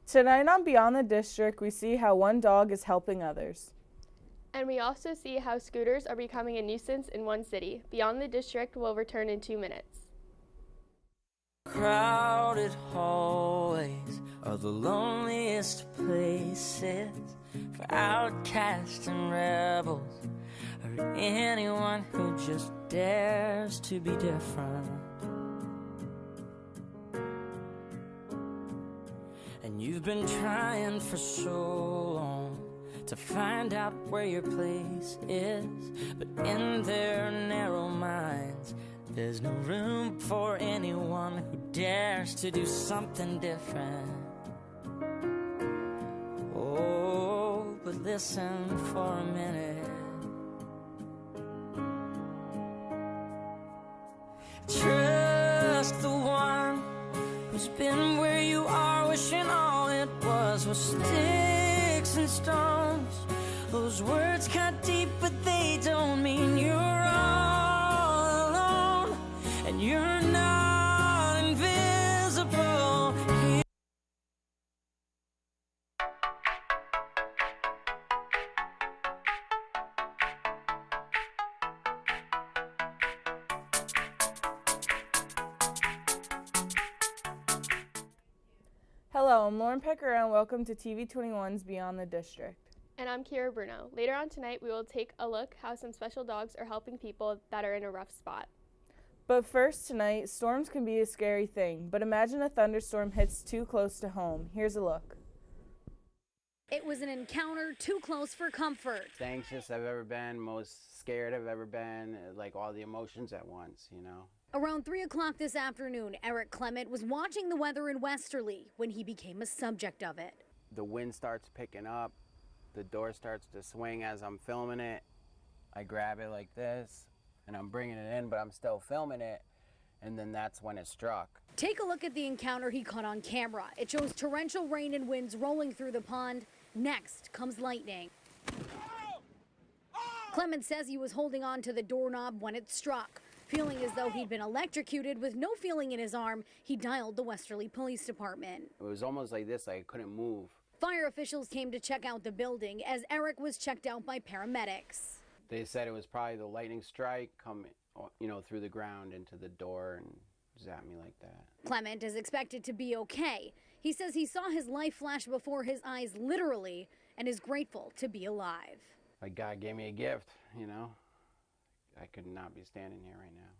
Tonight on Beyond the District, we see how one dog is helping others. And we also see how scooters are becoming a nuisance in one city. Beyond the District will return in 2 minutes. Crowded hallways are the loneliest places for outcasts and rebels, or anyone who just dares to be different. And you've been trying for so long to find out where your place is, but in their narrow minds there's no room for anyone who dares to do something different. Oh, but listen for a minute. Trust the one who's been where you are, wishing all it was sticks and stones. Those words cut deep, but they don't mean you're all alone, and you're not invisible. Hello, I'm Lauren Pecker and welcome to TV21's Beyond the District. And I'm Kira Bruno. Later on tonight, we will take a look how some special dogs are helping people that are in a rough spot. But first tonight, storms can be a scary thing, but imagine a thunderstorm hits too close to home. Here's a look. It was an encounter too close for comfort. Most anxious I've ever been, most scared I've ever been, like all the emotions at once, you know. Around 3 o'clock this afternoon, Eric Clement was watching the weather in Westerly when he became a subject of it. The wind starts picking up, the door starts to swing as I'm filming it. I grab it like this, and I'm bringing it in, but I'm still filming it, and then that's when it struck. Take a look at the encounter he caught on camera. It shows torrential rain and winds rolling through the pond. Next comes lightning. Clement says he was holding on to the doorknob when it struck. Feeling as though he'd been electrocuted with no feeling in his arm, he dialed the Westerly Police Department. It was almost like this, I couldn't move. Fire officials came to check out the building as Eric was checked out by paramedics. They said it was probably the lightning strike coming, you know, through the ground into the door and zapped me like that. Clement is expected to be okay. He says he saw his life flash before his eyes literally and is grateful to be alive. Like God gave me a gift, you know. I could not be standing here right now.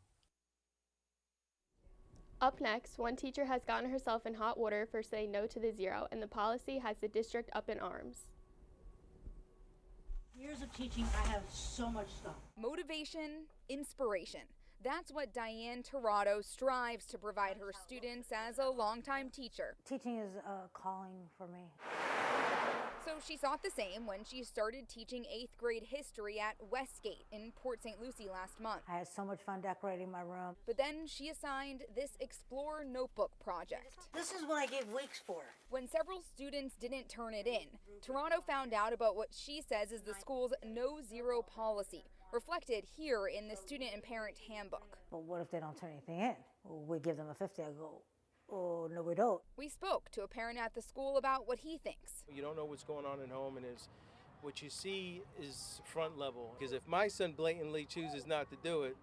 Up next, one teacher has gotten herself in hot water for saying no to the zero, and the policy has the district up in arms. Years of teaching, I have so much stuff. Motivation, inspiration. That's what Diane Tirado strives to provide her students as a longtime teacher. Teaching is a calling for me. So she thought the same when she started teaching 8th grade history at Westgate in Port St. Lucie last month. I had so much fun decorating my room. But then she assigned this Explore Notebook project. This is what I gave weeks for. When several students didn't turn it in, Toronto found out about what she says is the school's no-zero policy, reflected here in the student and parent handbook. But what if they don't turn anything in? Well, we give them a 50, I go, oh, no, we don't. We spoke to a parent at the school about what he thinks. You don't know what's going on at home, and what you see is front level. Because if my son blatantly chooses not to do it,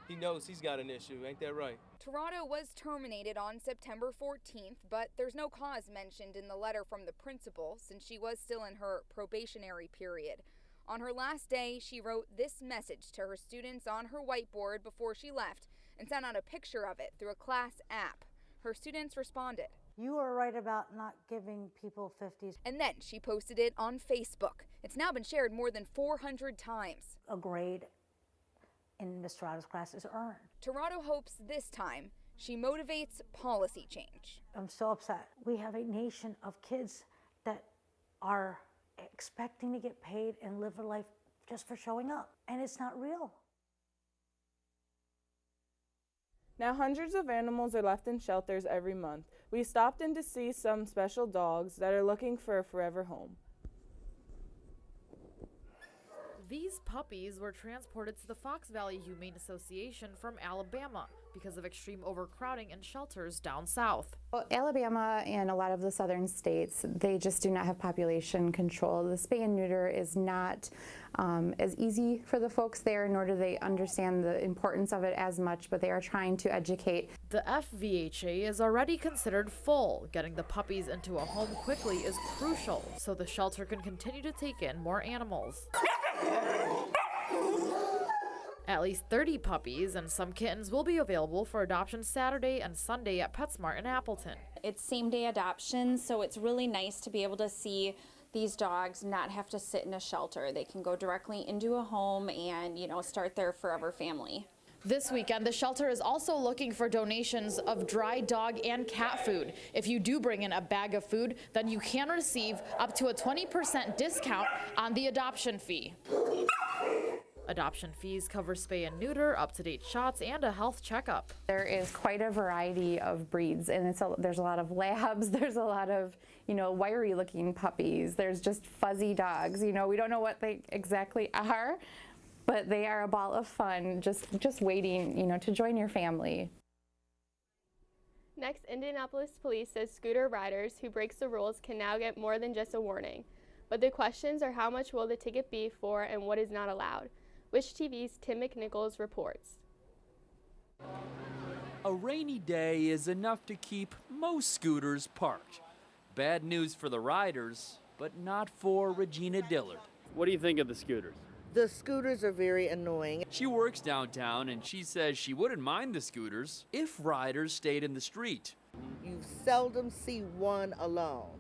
he knows he's got an issue. Ain't that right? Tirado was terminated on September 14th, but there's no cause mentioned in the letter from the principal since she was still in her probationary period. On her last day, she wrote this message to her students on her whiteboard before she left and sent out a picture of it through a class app. Her students responded. You are right about not giving people 50s. And then she posted it on Facebook. It's now been shared more than 400 times. A grade in Ms. Toronto's class is earned. Tirado hopes this time she motivates policy change. I'm so upset. We have a nation of kids that are expecting to get paid and live a life just for showing up. And it's not real. Now, hundreds of animals are left in shelters every month. We stopped in to see some special dogs that are looking for a forever home. These puppies were transported to the Fox Valley Humane Association from Alabama because of extreme overcrowding in shelters down south. Well, Alabama and a lot of the southern states, they just do not have population control. The spay and neuter is not as easy for the folks there, nor do they understand the importance of it as much, but they are trying to educate. The FVHA is already considered full. Getting the puppies into a home quickly is crucial so the shelter can continue to take in more animals. At least 30 puppies and some kittens will be available for adoption Saturday and Sunday at PetSmart in Appleton. It's same-day adoption, so it's really nice to be able to see these dogs not have to sit in a shelter. They can go directly into a home and, start their forever family. This weekend, the shelter is also looking for donations of dry dog and cat food. If you do bring in a bag of food, then you can receive up to a 20% discount on the adoption fee. Adoption fees cover spay and neuter, up-to-date shots, and a health checkup. There is quite a variety of breeds, and there's a lot of labs, there's a lot of, wiry-looking puppies, there's just fuzzy dogs. We don't know what they exactly are, but they are a ball of fun, just waiting, to join your family. Next, Indianapolis police says scooter riders who breaks the rules can now get more than just a warning. But the questions are how much will the ticket be for and what is not allowed. Wish TV's Tim McNichols reports. A rainy day is enough to keep most scooters parked. Bad news for the riders, but not for Regina Dillard. What do you think of the scooters? The scooters are very annoying. She works downtown and she says she wouldn't mind the scooters if riders stayed in the street. You seldom see one alone.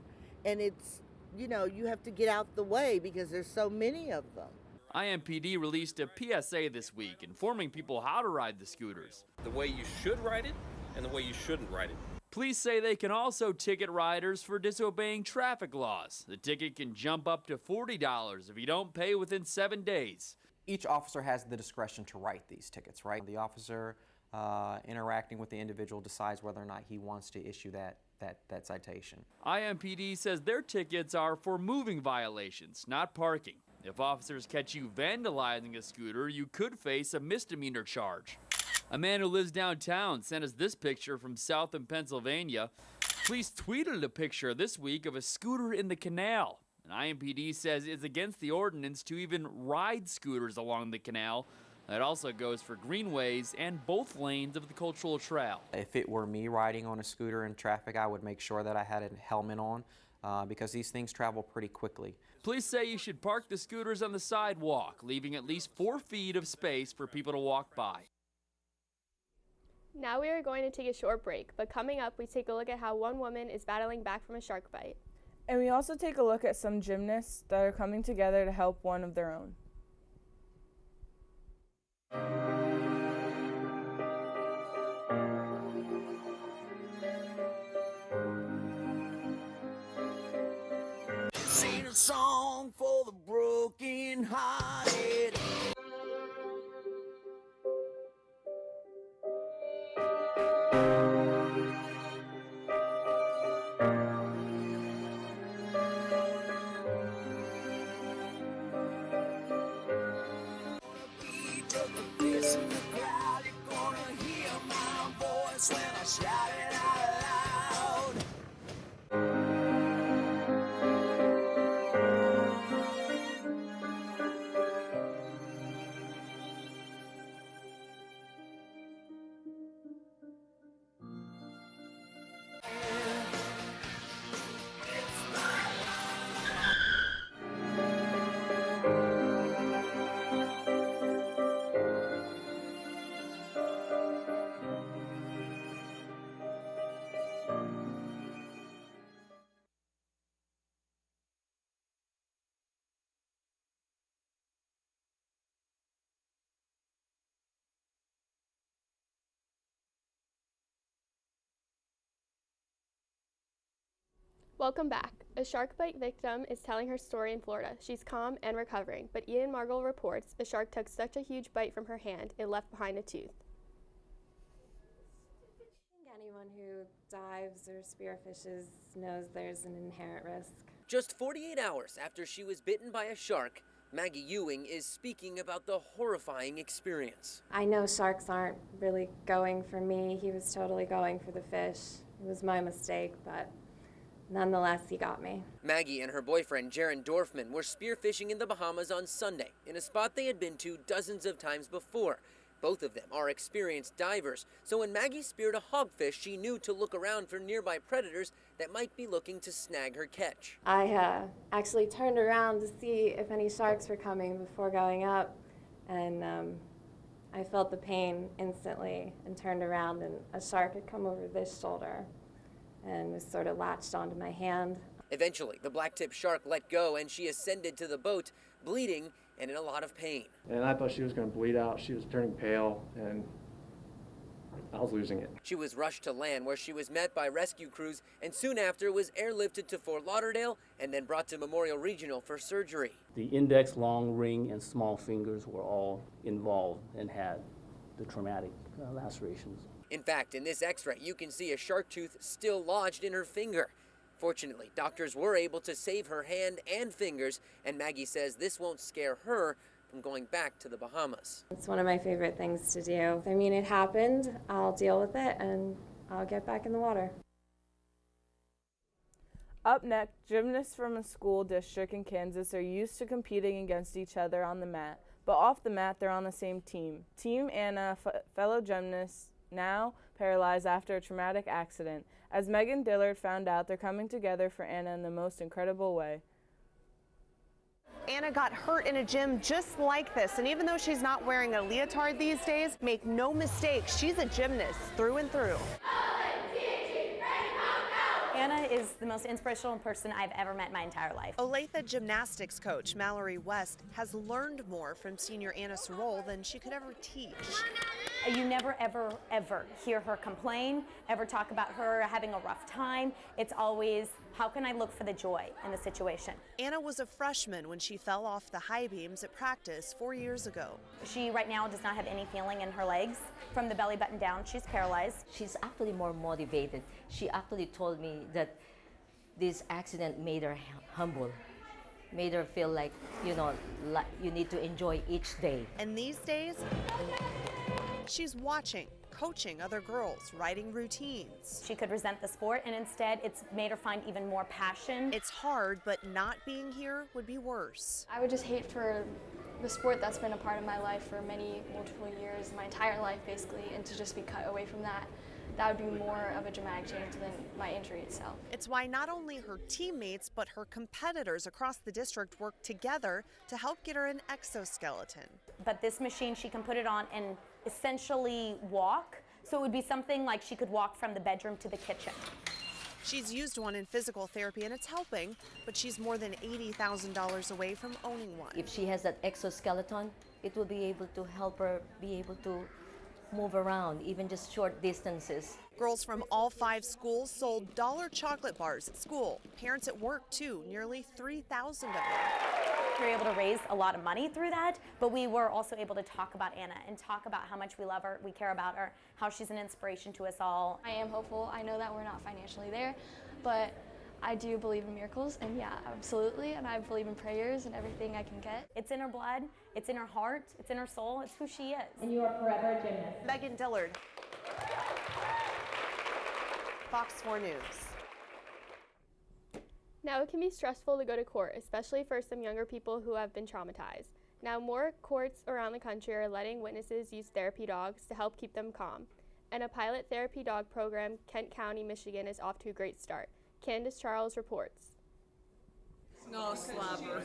And it's, you have to get out the way because there's so many of them. IMPD released a PSA this week informing people how to ride the scooters. The way you should ride it and the way you shouldn't ride it. Police say they can also ticket riders for disobeying traffic laws. The ticket can jump up to $40 if you don't pay within 7 days. Each officer has the discretion to write these tickets, right? The officer interacting with the individual decides whether or not he wants to issue that citation. IMPD says their tickets are for moving violations, not parking. If officers catch you vandalizing a scooter, you could face a misdemeanor charge. A man who lives downtown sent us this picture from south in Pennsylvania. Police tweeted a picture this week of a scooter in the canal. And IMPD says it's against the ordinance to even ride scooters along the canal. That also goes for greenways and both lanes of the cultural trail. If it were me riding on a scooter in traffic, I would make sure that I had a helmet on because these things travel pretty quickly. Police say you should park the scooters on the sidewalk, leaving at least 4 feet of space for people to walk by. Now we are going to take a short break, but coming up we take a look at how one woman is battling back from a shark bite. And we also take a look at some gymnasts that are coming together to help one of their own. Sing a song for the broken hearted. When I shout it out loud. Welcome back. A shark bite victim is telling her story in Florida. She's calm and recovering, but Ian Margle reports a shark took such a huge bite from her hand it left behind a tooth. Anyone who dives or spearfishes knows there's an inherent risk. Just 48 hours after she was bitten by a shark, Maggie Ewing is speaking about the horrifying experience. I know sharks aren't really going for me. He was totally going for the fish. It was my mistake, but nonetheless, he got me. Maggie and her boyfriend, Jaron Dorfman, were spearfishing in the Bahamas on Sunday in a spot they had been to dozens of times before. Both of them are experienced divers, so when Maggie speared a hogfish, she knew to look around for nearby predators that might be looking to snag her catch. I actually turned around to see if any sharks were coming before going up, and I felt the pain instantly and turned around, and a shark had come over this shoulder and was sort of latched onto my hand. Eventually, the black-tip shark let go and she ascended to the boat, bleeding and in a lot of pain. And I thought she was going to bleed out. She was turning pale, and I was losing it. She was rushed to land where she was met by rescue crews and soon after was airlifted to Fort Lauderdale and then brought to Memorial Regional for surgery. The index, long ring, and small fingers were all involved and had the traumatic lacerations. In fact, in this x-ray, you can see a shark tooth still lodged in her finger. Fortunately, doctors were able to save her hand and fingers, and Maggie says this won't scare her from going back to the Bahamas. It's one of my favorite things to do. I mean, it happened, I'll deal with it, and I'll get back in the water. Up next, gymnasts from a school district in Kansas are used to competing against each other on the mat, but off the mat they're on the same team. Team Anna, fellow gymnasts, now paralyzed after a traumatic accident. As Megan Dillard found out, they're coming together for Anna in the most incredible way. Anna got hurt in a gym just like this, and even though she's not wearing a leotard these days, make no mistake, she's a gymnast through and through. Anna is the most inspirational person I've ever met in my entire life. Olathe gymnastics coach Mallory West has learned more from senior Anna Sorol than she could ever teach. You never, ever, ever hear her complain, ever talk about her having a rough time. It's always, how can I look for the joy in the situation? Anna was a freshman when she fell off the high beams at practice 4 years ago. She right now does not have any feeling in her legs. From the belly button down, she's paralyzed. She's actually more motivated. She actually told me that this accident made her humble, made her feel like, you know, like you need to enjoy each day. And these days, she's watching, coaching other girls, writing routines. She could resent the sport, and instead it's made her find even more passion. It's hard, but not being here would be worse. I would just hate for the sport that's been a part of my life for multiple years, my entire life basically, and to just be cut away from that. That would be more of a dramatic change than my injury itself. It's why not only her teammates, but her competitors across the district work together to help get her an exoskeleton. But this machine, she can put it on and essentially walk. So it would be something like she could walk from the bedroom to the kitchen. She's used one in physical therapy and it's helping, but she's more than $80,000 away from owning one. If she has that exoskeleton, it will be able to help her be able to move around, even just short distances. Girls from all 5 schools sold dollar chocolate bars at school. Parents at work, too, nearly 3,000 of them. We were able to raise a lot of money through that, but we were also able to talk about Anna and talk about how much we love her, we care about her, how she's an inspiration to us all. I am hopeful. I know that we're not financially there, but I do believe in miracles, and yeah, absolutely, and I believe in prayers and everything I can get. It's in her blood, it's in her heart, it's in her soul, it's who she is. And you are forever a gymnast. Megan Dillard, Fox 4 News. Now it can be stressful to go to court, especially for some younger people who have been traumatized. Now more courts around the country are letting witnesses use therapy dogs to help keep them calm. And a pilot therapy dog program, Kent County, Michigan, is off to a great start. Candace Charles reports. No slobber.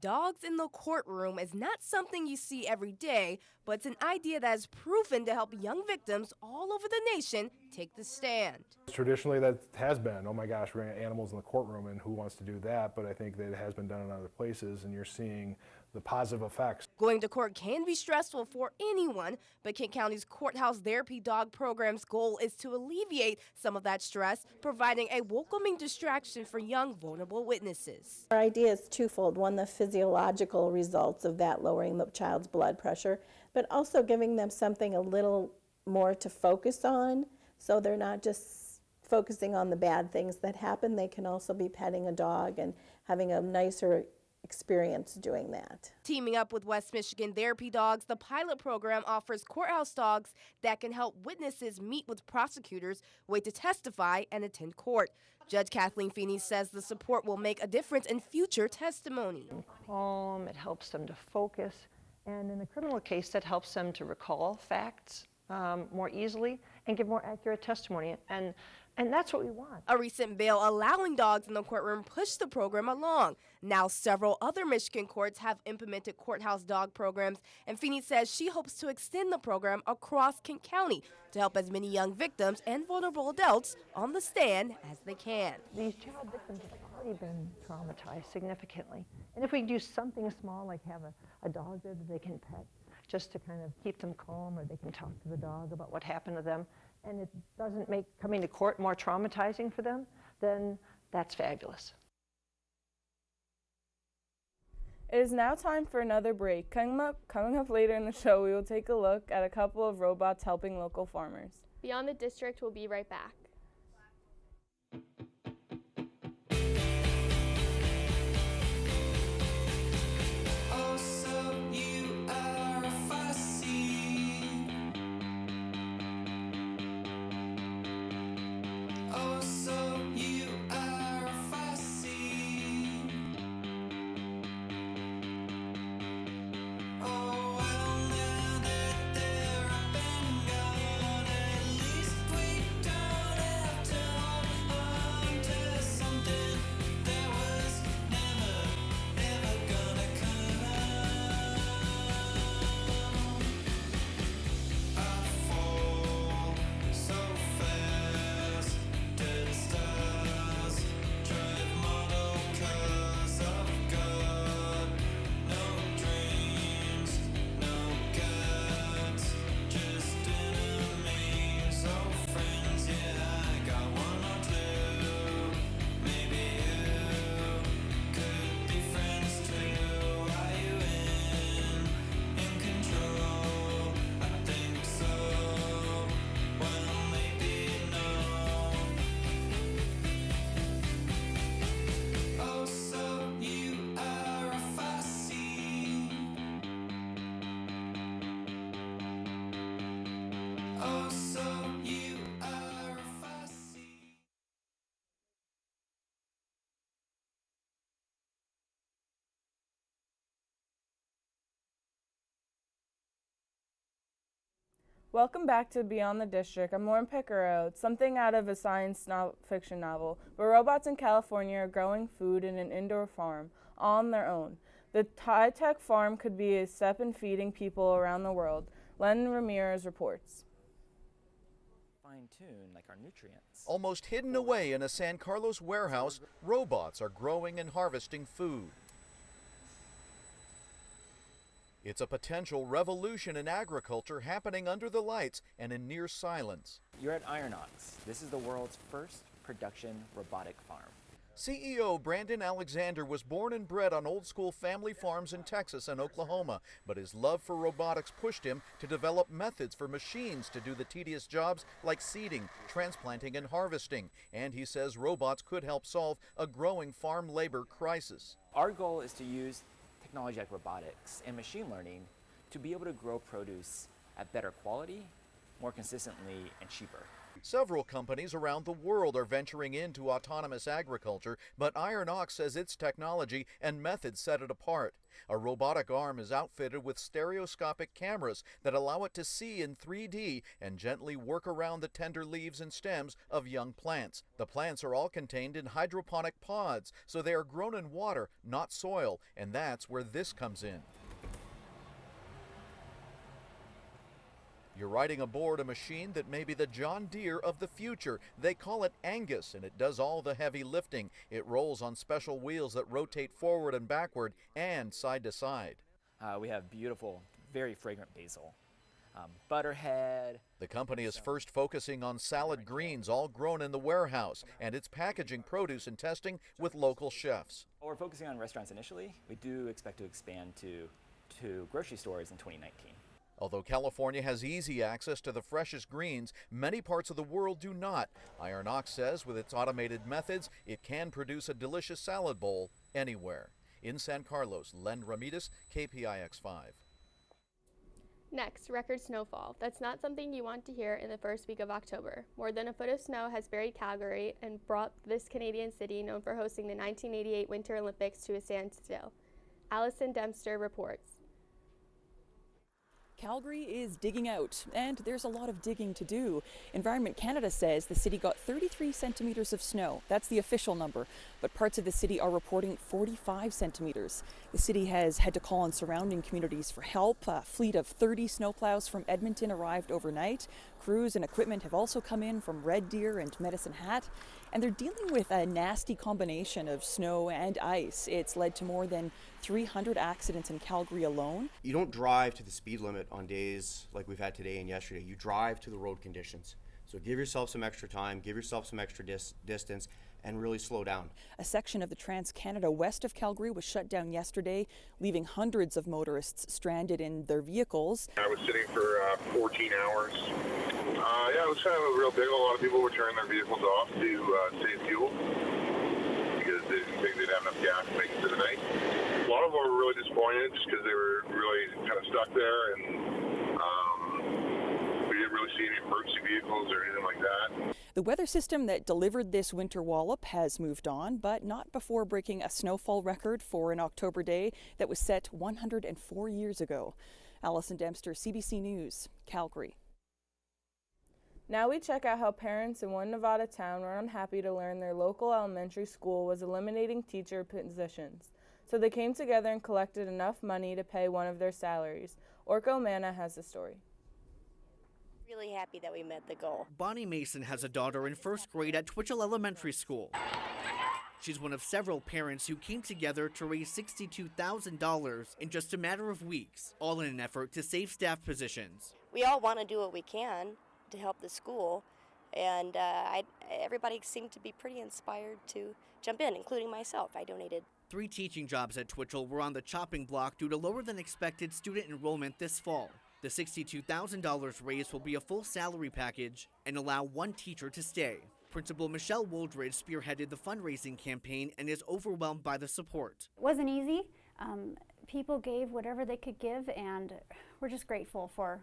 Dogs in the courtroom is not something you see every day, but it's an idea that has proven to help young victims all over the nation take the stand. Traditionally that has been, oh my gosh, we're going to have animals in the courtroom and who wants to do that, but I think that it has been done in other places and you're seeing the positive effects. Going to court can be stressful for anyone, but Kent County's Courthouse Therapy Dog Program's goal is to alleviate some of that stress, providing a welcoming distraction for young, vulnerable witnesses. Our idea is twofold. One, the physiological results of that, lowering the child's blood pressure, but also giving them something a little more to focus on, so they're not just focusing on the bad things that happen. They can also be petting a dog and having a nicer experience doing that. Teaming up with West Michigan Therapy Dogs, the pilot program offers courthouse dogs that can help witnesses meet with prosecutors, wait to testify, and attend court. Judge Kathleen Feeney says the support will make a difference in future testimony. Calm, it helps them to focus, and in a criminal case, that helps them to recall facts more easily and give more accurate testimony, and that's what we want. A recent bill allowing dogs in the courtroom pushed the program along. Now several other Michigan courts have implemented courthouse dog programs, and Feeney says she hopes to extend the program across Kent County to help as many young victims and vulnerable adults on the stand as they can. These child victims have already been traumatized significantly, and if we do something small like have a dog there that they can pet just to kind of keep them calm, or they can talk to the dog about what happened to them, and it doesn't make coming to court more traumatizing for them, then that's fabulous. It is now time for another break. Coming up later in the show, we will take a look at a couple of robots helping local farmers. Beyond the District will be right back. Welcome back to Beyond the District. I'm Lauren Picaro. It's something out of a science fiction novel, where robots in California are growing food in an indoor farm, all on their own. The high-tech farm could be a step in feeding people around the world. Len Ramirez reports. Fine-tune like our nutrients. Almost hidden away in a San Carlos warehouse, robots are growing and harvesting food. It's a potential revolution in agriculture happening under the lights and in near silence. You're at Ironox. This is the world's first production robotic farm. CEO Brandon Alexander was born and bred on old-school family farms in Texas and Oklahoma, but his love for robotics pushed him to develop methods for machines to do the tedious jobs like seeding, transplanting, and harvesting. And he says robots could help solve a growing farm labor crisis. Our goal is to use technology like robotics and machine learning to be able to grow produce at better quality, more consistently, and cheaper. Several companies around the world are venturing into autonomous agriculture, but Ironox says its technology and methods set it apart. A robotic arm is outfitted with stereoscopic cameras that allow it to see in 3D and gently work around the tender leaves and stems of young plants. The plants are all contained in hydroponic pods, so they are grown in water, not soil, and that's where this comes in. You're riding aboard a machine that may be the John Deere of the future. They call it Angus, and it does all the heavy lifting. It rolls on special wheels that rotate forward and backward and side to side. We have beautiful, very fragrant basil, butterhead. The company is first focusing on salad greens, all grown in the warehouse, and it's packaging produce and testing with local chefs. We're focusing on restaurants initially. We do expect to expand to grocery stores in 2019. Although California has easy access to the freshest greens, many parts of the world do not. Ironox says with its automated methods, it can produce a delicious salad bowl anywhere. In San Carlos, Len Ramirez, KPIX5. Next, record snowfall. That's not something you want to hear in the first week of October. More than a foot of snow has buried Calgary and brought this Canadian city, known for hosting the 1988 Winter Olympics, to a standstill. Allison Dempster reports. Calgary is digging out, and there's a lot of digging to do. Environment Canada says the city got 33 centimeters of snow. That's the official number, but parts of the city are reporting 45 centimeters. The city has had to call on surrounding communities for help. A fleet of 30 snowplows from Edmonton arrived overnight. Crews and equipment have also come in from Red Deer and Medicine Hat, and they're dealing with a nasty combination of snow and ice. It's led to more than 300 accidents in Calgary alone. You don't drive to the speed limit on days like we've had today and yesterday. You drive to the road conditions. So give yourself some extra time, give yourself some extra distance, and really slow down. A section of the Trans-Canada west of Calgary was shut down yesterday, leaving hundreds of motorists stranded in their vehicles. I was sitting for 14 hours. Yeah, it was kind of a real big. A lot of people were turning their vehicles off to save fuel because they didn't think they'd have enough gas to make it through the night. A lot of them were really disappointed just because they were really kind of stuck there, and we didn't really see any emergency vehicles or anything like that. The weather system that delivered this winter wallop has moved on, but not before breaking a snowfall record for an October day that was set 104 years ago. Allison Dempster, CBC News, Calgary. Now we check out how parents in one Nevada town were unhappy to learn their local elementary school was eliminating teacher positions. So they came together and collected enough money to pay one of their salaries. Orko Manna has the story. Really happy that we met the goal. Bonnie Mason has a daughter in first grade at Twitchell Elementary School. She's one of several parents who came together to raise $62,000 in just a matter of weeks, all in an effort to save staff positions. We all want to do what we can to help the school, and everybody seemed to be pretty inspired to jump in, including myself. I donated. 3 teaching jobs at Twitchell were on the chopping block due to lower than expected student enrollment this fall. The $62,000 raised will be a full salary package and allow 1 teacher to stay. Principal Michelle Woldridge spearheaded the fundraising campaign and is overwhelmed by the support. It wasn't easy. People gave whatever they could give, and we're just grateful for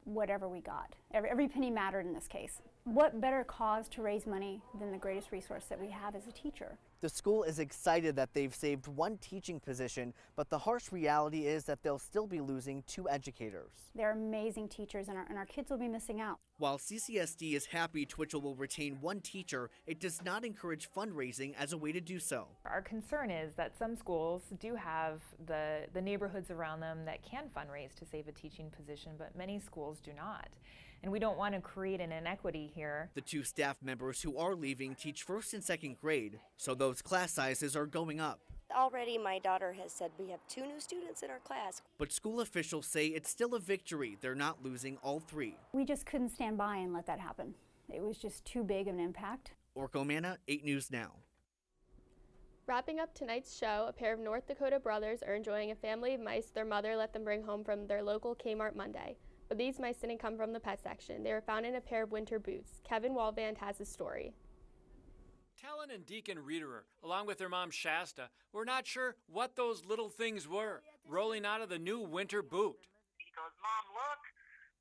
whatever we got. Every penny mattered in this case. What better cause to raise money than the greatest resource that we have as a teacher? The school is excited that they've saved 1 teaching position, but the harsh reality is that they'll still be losing 2 educators. They're amazing teachers, and our kids will be missing out. While CCSD is happy Twitchell will retain 1 teacher, it does not encourage fundraising as a way to do so. Our concern is that some schools do have the neighborhoods around them that can fundraise to save a teaching position, but many schools do not. And we don't want to create an inequity here. The 2 staff members who are leaving teach 1st and 2nd grade, so those class sizes are going up. Already my daughter has said we have 2 new students in our class. But school officials say it's still a victory. They're not losing all 3. We just couldn't stand by and let that happen. It was just too big of an impact. Orko Manna, 8 News Now. Wrapping up tonight's show, a pair of North Dakota brothers are enjoying a family of mice their mother let them bring home from their local Kmart Monday. But these mice didn't come from the pet section. They were found in a pair of winter boots. Kevin Walvand has a story. Talon and Deacon Reederer, along with their mom Shasta, were not sure what those little things were, rolling out of the new winter boot. He goes, "Mom, look."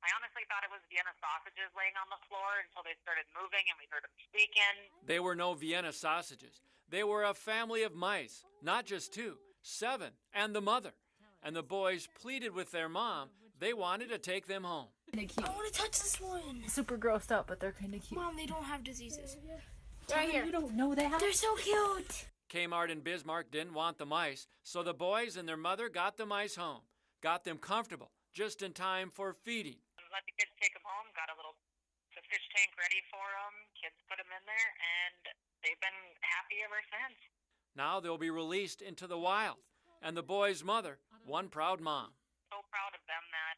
I honestly thought it was Vienna sausages laying on the floor until they started moving and we heard them squeaking. They were no Vienna sausages. They were a family of mice, not just 2, 7, and the mother. And the boys pleaded with their mom. They wanted to take them home. I want to touch this one. Super grossed out, but they're kind of cute. Mom, they don't have diseases. Right here. You don't know that. They're so cute. Kmart and Bismarck didn't want the mice, so the boys and their mother got the mice home, got them comfortable, just in time for feeding. Let the kids take them home, got the fish tank ready for them, kids put them in there, and they've been happy ever since. Now they'll be released into the wild, and the boy's mother, one proud mom. So proud of them that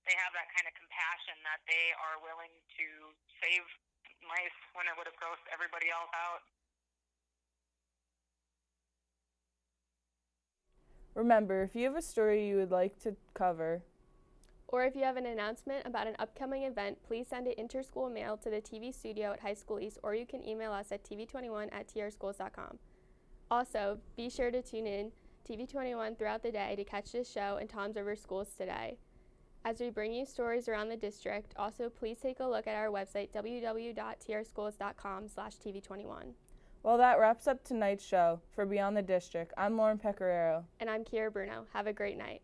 they have that kind of compassion that they are willing to save mice when it would have grossed everybody else out. Remember, if you have a story you would like to cover, or if you have an announcement about an upcoming event, please send it interschool mail to the TV studio at High School East, or you can email us at tv21@trschools.com. Also, be sure to tune in TV21 throughout the day to catch this show and Toms River Schools Today. As we bring you stories around the district, also please take a look at our website, www.trschools.com/TV21. Well, that wraps up tonight's show. For Beyond the District, I'm Lauren Pecoraro. And I'm Kiera Bruno. Have a great night.